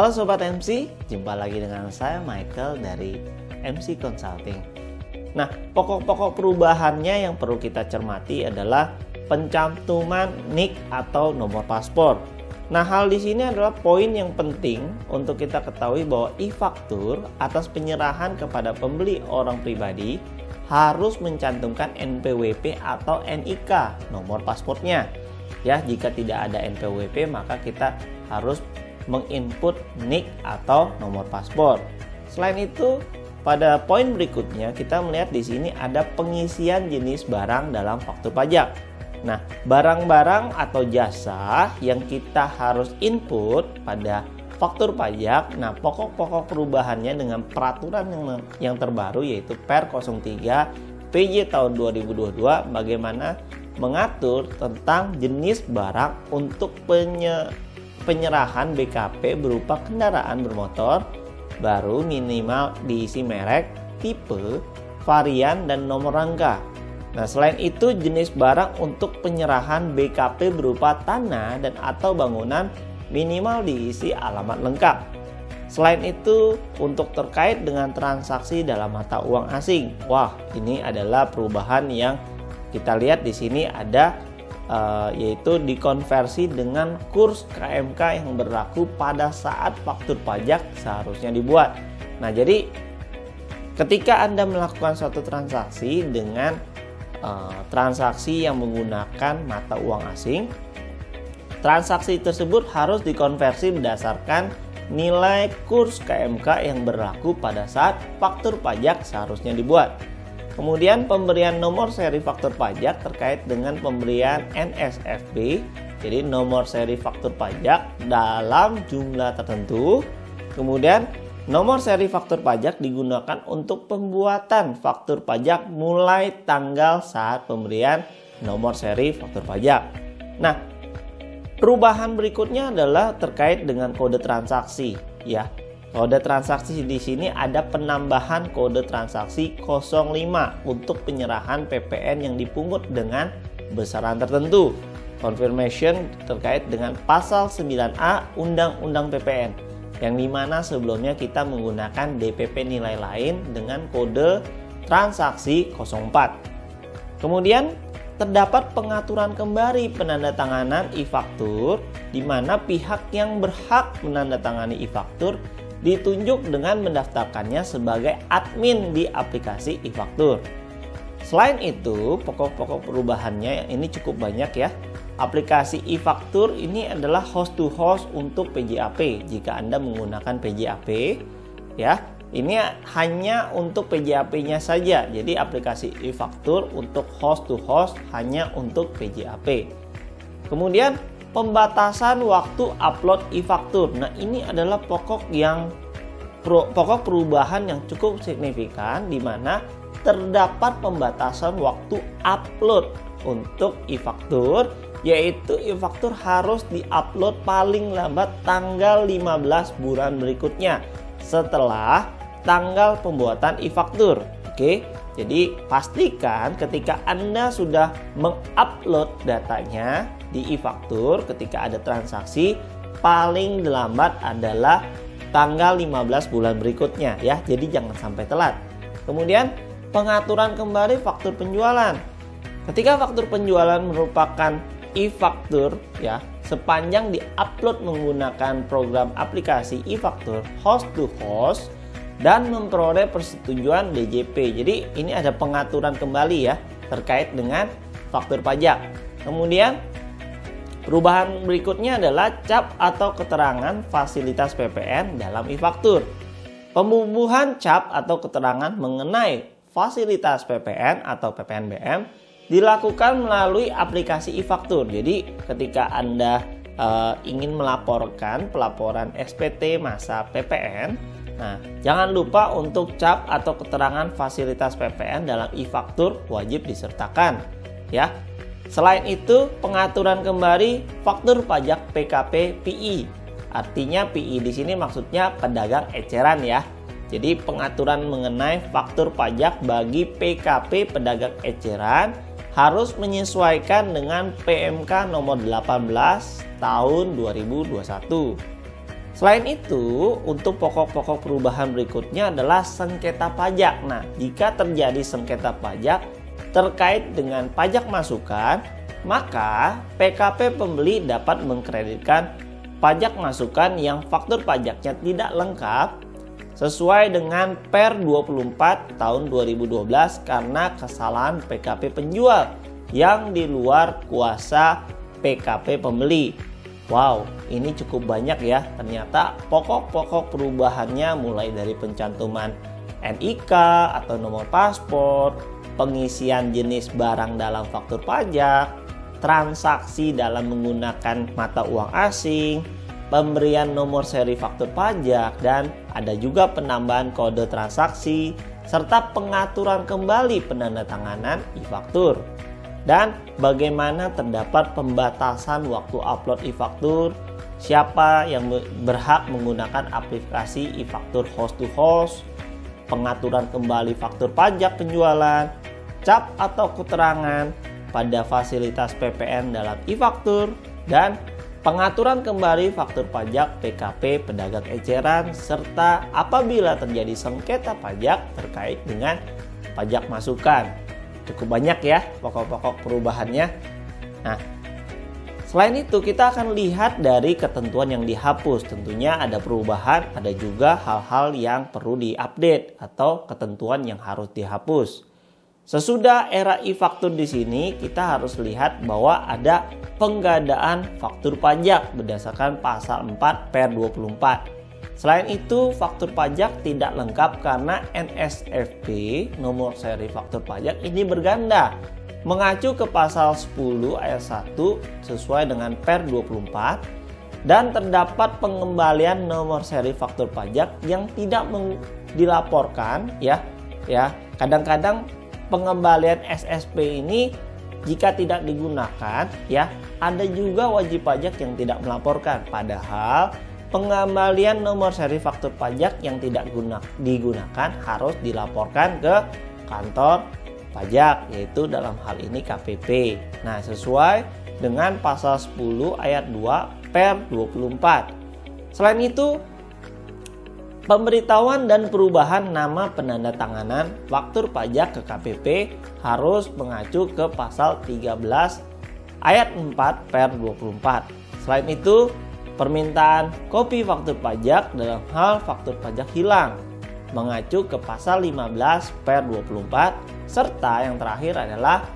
Halo Sobat MC, jumpa lagi dengan saya Michael dari MC Consulting. Nah, pokok-pokok perubahannya yang perlu kita cermati adalah pencantuman NIK atau nomor paspor. Nah, hal di sini adalah poin yang penting untuk kita ketahui bahwa e-faktur atas penyerahan kepada pembeli orang pribadi harus mencantumkan NPWP atau NIK, nomor paspornya. Ya, jika tidak ada NPWP maka kita harus menginput NIK atau nomor paspor. Selain itu, pada poin berikutnya kita melihat di sini ada pengisian jenis barang dalam faktur pajak. Nah, barang-barang atau jasa yang kita harus input pada faktur pajak. Nah, pokok-pokok perubahannya dengan peraturan yang terbaru yaitu Per 03 PJ tahun 2022 bagaimana mengatur tentang jenis barang untuk penyerahan BKP berupa kendaraan bermotor baru minimal diisi merek, tipe, varian, dan nomor rangka. Nah, selain itu jenis barang untuk penyerahan BKP berupa tanah dan atau bangunan minimal diisi alamat lengkap. Selain itu untuk terkait dengan transaksi dalam mata uang asing. Wah, ini adalah perubahan yang kita lihat di sini ada yaitu dikonversi dengan kurs KMK yang berlaku pada saat faktur pajak seharusnya dibuat. Nah, jadi ketika Anda melakukan suatu transaksi dengan transaksi yang menggunakan mata uang asing, transaksi tersebut harus dikonversi berdasarkan nilai kurs KMK yang berlaku pada saat faktur pajak seharusnya dibuat. Kemudian pemberian nomor seri faktur pajak terkait dengan pemberian NSFB, jadi nomor seri faktur pajak dalam jumlah tertentu. Kemudian nomor seri faktur pajak digunakan untuk pembuatan faktur pajak mulai tanggal saat pemberian nomor seri faktur pajak. Nah, perubahan berikutnya adalah terkait dengan kode transaksi, ya. Kode transaksi di sini ada penambahan kode transaksi 05 untuk penyerahan PPN yang dipungut dengan besaran tertentu. Confirmation terkait dengan pasal 9A Undang-Undang PPN, yang dimana sebelumnya kita menggunakan DPP nilai lain dengan kode transaksi 04. Kemudian terdapat pengaturan kembali penandatanganan e-faktur, di mana pihak yang berhak menandatangani e-faktur ditunjuk dengan mendaftarkannya sebagai admin di aplikasi e-faktur. Selain itu, pokok-pokok perubahannya ini cukup banyak ya. Aplikasi e-faktur ini adalah host to host untuk PJAP. Jika Anda menggunakan PJAP, ya, ini hanya untuk PJAP-nya saja. Jadi aplikasi e-faktur untuk host to host hanya untuk PJAP. Kemudian pembatasan waktu upload e-faktur. Nah, ini adalah pokok perubahan yang cukup signifikan, di mana terdapat pembatasan waktu upload untuk e-faktur, yaitu e-faktur harus diupload paling lambat tanggal 15 bulan berikutnya setelah tanggal pembuatan e-faktur. Oke, jadi pastikan ketika Anda sudah mengupload datanya di e-faktur ketika ada transaksi, paling lambat adalah tanggal 15 bulan berikutnya ya. Jadi jangan sampai telat. Kemudian pengaturan kembali faktur penjualan. Ketika faktur penjualan merupakan e-faktur ya, sepanjang diupload menggunakan program aplikasi e-faktur host to host dan memperoleh persetujuan DJP. Jadi ini ada pengaturan kembali ya terkait dengan faktur pajak. Kemudian perubahan berikutnya adalah cap atau keterangan fasilitas PPN dalam e-faktur. Pembubuhan cap atau keterangan mengenai fasilitas PPN atau PPNBM dilakukan melalui aplikasi e-faktur. Jadi ketika Anda ingin melaporkan pelaporan SPT masa PPN, nah jangan lupa untuk cap atau keterangan fasilitas PPN dalam e-faktur wajib disertakan ya. Selain itu, pengaturan kembali faktur pajak PKP PI. Artinya PI di sini maksudnya pedagang eceran ya. Jadi pengaturan mengenai faktur pajak bagi PKP pedagang eceran harus menyesuaikan dengan PMK nomor 18 tahun 2021. Selain itu, untuk pokok-pokok perubahan berikutnya adalah sengketa pajak. Nah, jika terjadi sengketa pajak terkait dengan pajak masukan, maka PKP pembeli dapat mengkreditkan pajak masukan yang faktur pajaknya tidak lengkap sesuai dengan Per 24 tahun 2012 karena kesalahan PKP penjual yang di luar kuasa PKP pembeli. Wow, ini cukup banyak ya. Ternyata pokok-pokok perubahannya mulai dari pencantuman NIK atau nomor paspor, pengisian jenis barang dalam faktur pajak, transaksi dalam menggunakan mata uang asing, pemberian nomor seri faktur pajak, dan ada juga penambahan kode transaksi, serta pengaturan kembali penandatanganan e-faktur. Dan bagaimana terdapat pembatasan waktu upload e-faktur, siapa yang berhak menggunakan aplikasi e-faktur host to host, pengaturan kembali faktur pajak penjualan, cap atau keterangan pada fasilitas PPN dalam e-faktur, dan pengaturan kembali faktur pajak PKP pedagang eceran, serta apabila terjadi sengketa pajak terkait dengan pajak masukan. Cukup banyak ya pokok-pokok perubahannya. Nah, selain itu kita akan lihat dari ketentuan yang dihapus. Tentunya ada perubahan, ada juga hal-hal yang perlu diupdate atau ketentuan yang harus dihapus. Sesudah era e-faktur di sini, kita harus lihat bahwa ada penggadaan faktur pajak berdasarkan pasal 4 Per 24. Selain itu, faktur pajak tidak lengkap karena NSFP nomor seri faktur pajak ini berganda. Mengacu ke pasal 10 ayat 1 sesuai dengan Per 24 dan terdapat pengembalian nomor seri faktur pajak yang tidak dilaporkan ya. Kadang-kadang pengembalian SSP ini jika tidak digunakan ya, ada juga wajib pajak yang tidak melaporkan, padahal pengembalian nomor seri faktur pajak yang tidak digunakan harus dilaporkan ke kantor pajak, yaitu dalam hal ini KPP. Nah, sesuai dengan pasal 10 ayat 2 Per 24. Selain itu, pemberitahuan dan perubahan nama penandatanganan faktur pajak ke KPP harus mengacu ke pasal 13 ayat 4 Per 24. Selain itu, permintaan kopi faktur pajak dalam hal faktur pajak hilang mengacu ke pasal 15 Per 24, serta yang terakhir adalah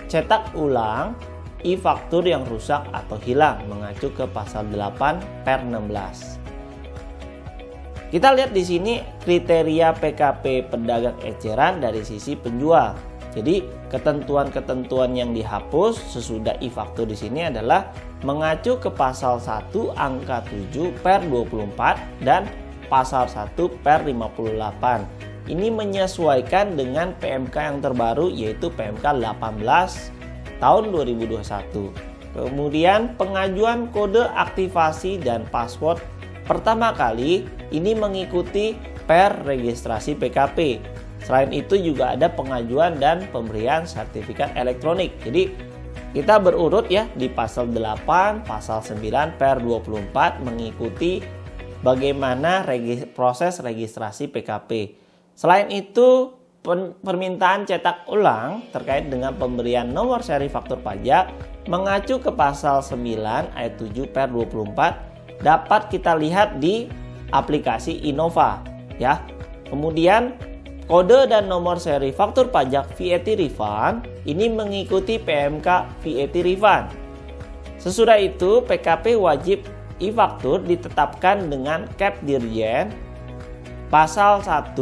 cetak ulang e-faktur yang rusak atau hilang mengacu ke pasal 8 Per 16. Kita lihat di sini kriteria PKP pedagang eceran dari sisi penjual. Jadi ketentuan-ketentuan yang dihapus sesudah e-faktur di sini adalah mengacu ke pasal 1 angka 7 Per 24 dan pasal 1 Per 58. Ini menyesuaikan dengan PMK yang terbaru yaitu PMK 18 tahun 2021. Kemudian pengajuan kode aktivasi dan password pertama kali ini mengikuti Per registrasi PKP. Selain itu juga ada pengajuan dan pemberian sertifikat elektronik. Jadi kita berurut ya di pasal 8, pasal 9 Per 24 mengikuti bagaimana proses registrasi PKP. Selain itu, permintaan cetak ulang terkait dengan pemberian nomor seri faktur pajak mengacu ke pasal 9 ayat 7 Per 24 dapat kita lihat di aplikasi Innova ya. Kemudian kode dan nomor seri faktur pajak VAT refund ini mengikuti PMK VAT refund. Sesudah itu PKP wajib e-faktur ditetapkan dengan Cap Dirjen pasal 1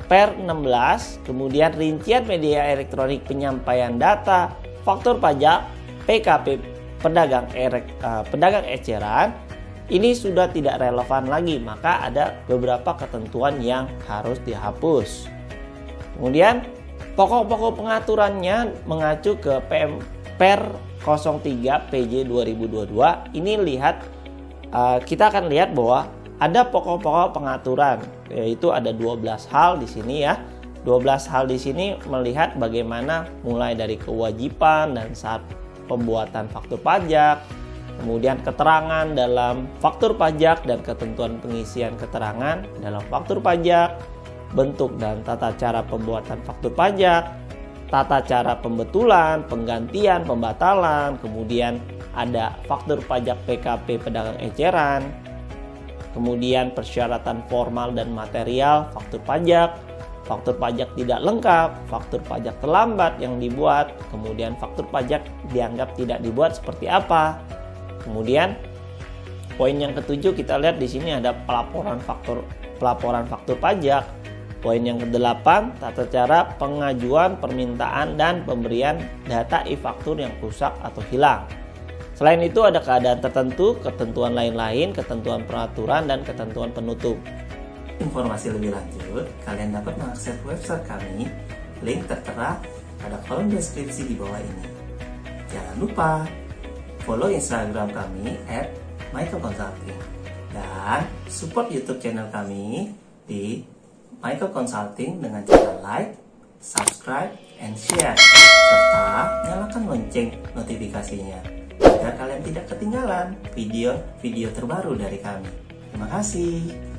Per 16, kemudian rincian media elektronik penyampaian data faktur pajak PKP pedagang eceran ini sudah tidak relevan lagi, maka ada beberapa ketentuan yang harus dihapus. Kemudian pokok-pokok pengaturannya mengacu ke Per 03 PJ 2022. Ini kita akan lihat bahwa ada pokok-pokok pengaturan, yaitu ada 12 hal di sini ya. 12 hal di sini melihat bagaimana mulai dari kewajiban dan saat pembuatan faktur pajak, kemudian keterangan dalam faktur pajak dan ketentuan pengisian keterangan dalam faktur pajak, bentuk dan tata cara pembuatan faktur pajak, tata cara pembetulan, penggantian, pembatalan, kemudian ada faktur pajak PKP pedagang eceran, kemudian persyaratan formal dan material faktur pajak tidak lengkap, faktur pajak terlambat yang dibuat, kemudian faktur pajak dianggap tidak dibuat seperti apa. Kemudian poin yang ketujuh kita lihat di sini ada pelaporan faktur pajak. Poin yang ke-8, tata cara pengajuan, permintaan, dan pemberian data e-faktur yang rusak atau hilang. Selain itu ada keadaan tertentu, ketentuan lain-lain, ketentuan peraturan, dan ketentuan penutup. Informasi lebih lanjut, kalian dapat mengakses website kami, link tertera pada kolom deskripsi di bawah ini. Jangan lupa follow Instagram kami @michaelconsulting dan support YouTube channel kami di Michael Consulting dengan cara like, subscribe, and share, serta nyalakan lonceng notifikasinya agar kalian tidak ketinggalan video-video terbaru dari kami. Terima kasih.